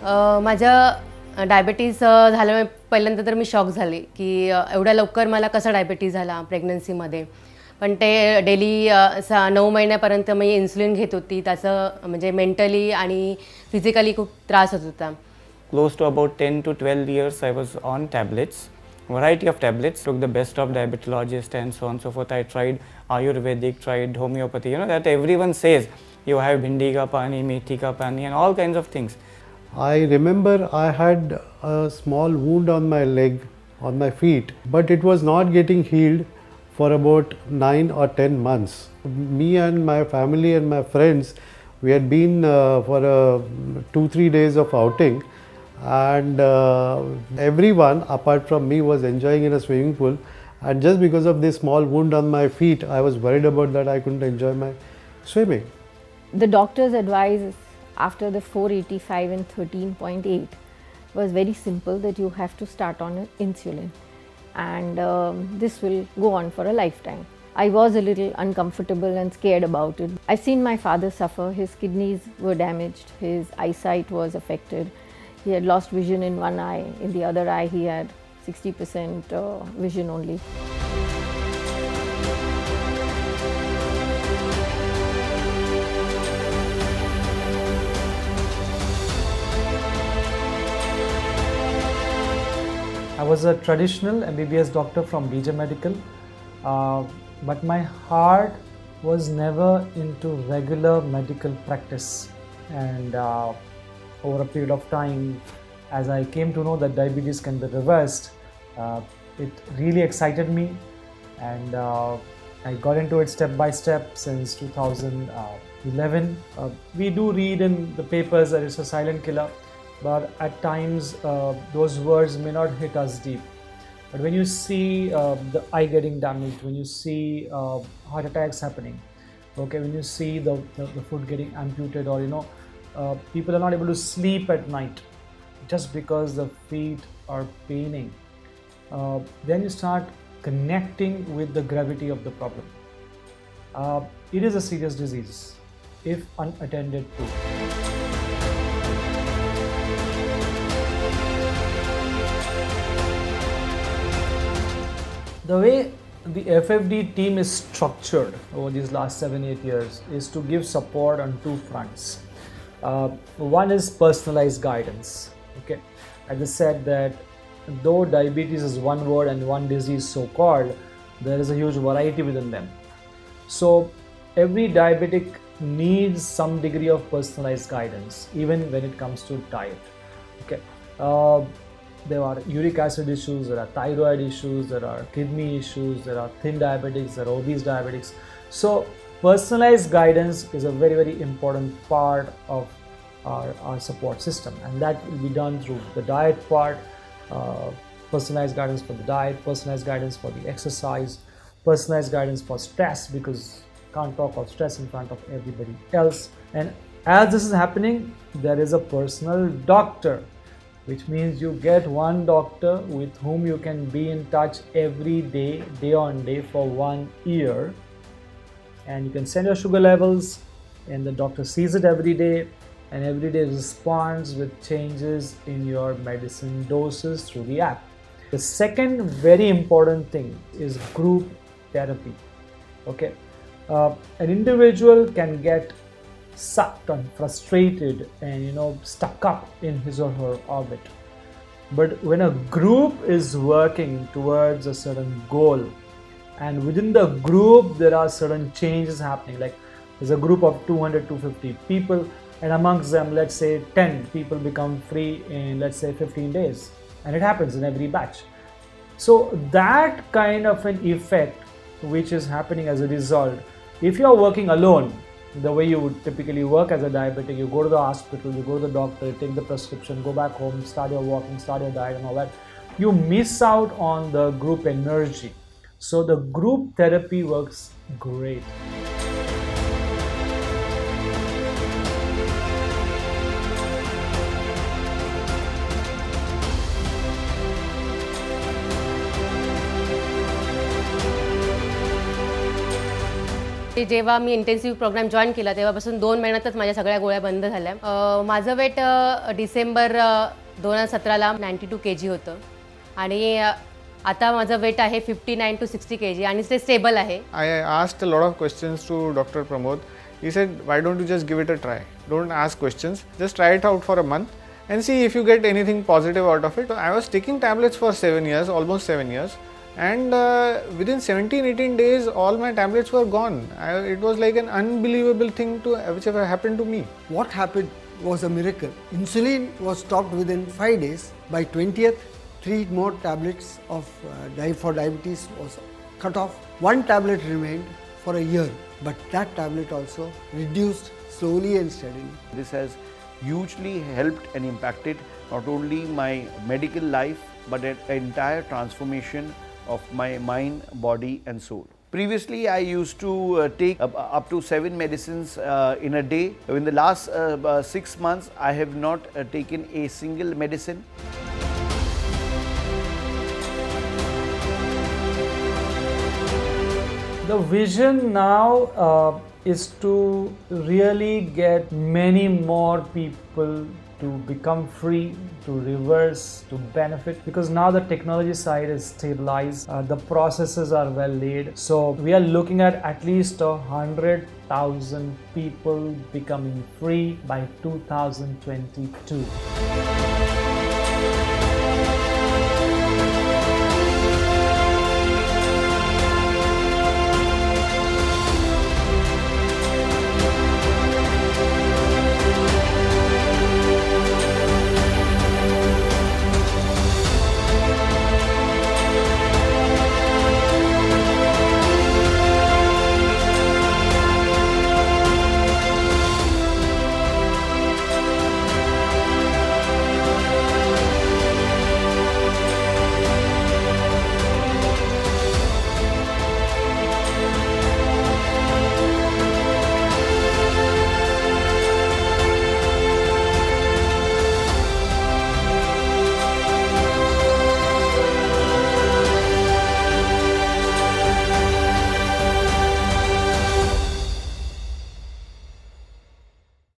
माझं डायबिटीज झाल्यामुळे पहिल्यांदा तर मी शॉक झाले की एवढ्या लवकर मला कसा डायबिटीज झाला प्रेग्नन्सीमध्ये. पण ते डेली 9 महिन्यापर्यंत मी इन्सुलिन घेत होती. त्याचं म्हणजे मेंटली आणि फिजिकली खूप त्रास होत होता. Close to about 10 to 12 years I was on tablets, variety of tablets, took the best of diabetologists and so on and so forth. I tried Ayurvedic, tried homeopathy, that everyone says you have bhindi ka pani, methi ka pani and all kinds of things. I remember I had a small wound on my leg, on my feet, but it was not getting healed for about 9 or 10 months. Me and my family and my friends, we had been for 2-3 days of outing, and everyone apart from me was enjoying in a swimming pool, and just because of this small wound on my feet, I was worried about that I couldn't enjoy my swimming. The doctor's advice after the 485 and 13.8 was very simple, that you have to start on insulin, and this will go on for a lifetime. I was a little uncomfortable and scared about it. I've seen my father suffer. His kidneys were damaged, his eyesight was affected. He had lost vision in one eye, in the other eye he had 60% vision only. I was a traditional MBBS doctor from BJ Medical, but my heart was never into regular medical practice. And over a period of time, as I came to know that diabetes can be reversed, it really excited me, and I got into it step by step since 2011. We do read in the papers that it's a silent killer, but at times those words may not hit us deep. But when you see the eye getting damaged, when you see heart attacks happening, when you see the foot getting amputated, or people are not able to sleep at night just because the feet are paining, then you start connecting with the gravity of the problem. It is a serious disease if unattended to. The way the FFD team is structured over these last 7-8 years is to give support on two fronts. One is personalized guidance. I just said that though diabetes is one word and one disease so called, there is a huge variety within them. So every diabetic needs some degree of personalized guidance, even when it comes to diet. There are uric acid issues, there are thyroid issues, there are kidney issues, there are thin diabetics, there are obese diabetics. So personalized guidance is a very, very important part of our support system, and that will be done through the diet part, personalized guidance for the diet, personalized guidance for the exercise, personalized guidance for stress, because can't talk of stress in front of everybody else. And as this is happening, there is a personal doctor, which means you get one doctor with whom you can be in touch every day, day on day for 1 year, and you can send your sugar levels, and the doctor sees it every day, and every day responds with changes in your medicine doses through the app. The second very important thing is group therapy. An individual can get sucked and frustrated and stuck up in his or her orbit, but when a group is working towards a certain goal, and within the group there are certain changes happening, like there's a group of 200-250 people, and amongst them, let's say 10 people become free in, let's say, 15 days, and it happens in every batch. So that kind of an effect which is happening as a result, if you are working alone, the way you would typically work as a diabetic, you go to the hospital, you go to the doctor, you take the prescription, go back home, start your walking, start your diet and all that, you miss out on the group energy. So the group therapy works great. शेवटी जेव्हा मी intensive programme join केला तेव्हापासून 2 महिन्यातच माझ्या सगळ्या गोळ्या बंद झाल्या. माझं वेट डिसेंबर 2017ला 92 kg होतं आणि आता माझं वेट आहे 59 to 60 kg आणि ते स्टेबल आहे. I asked a lot of questions to Dr. Pramod. He said, why don't you just give it a try? Don't ask questions, just try it out for a month and see if you get anything positive out of it. I was taking tablets for 7 years, almost 7 years, and within 17-18 days, all my tablets were gone. It was like an unbelievable thing which ever happened to me. What happened was a miracle. Insulin was stopped within 5 days. By 20th, 3 more tablets of for diabetes was cut off. 1 tablet remained for a year, but that tablet also reduced slowly and steadily. This has hugely helped and impacted not only my medical life but an entire transformation of my mind, body and soul. Previously, I used to take up to 7 medicines in a day. In the last 6 months, I have not taken a single medicine. The vision now is to really get many more people to become free, to reverse, to benefit, because now the technology side is stabilized, the processes are well laid. So we are looking at least 100,000 people becoming free by 2022.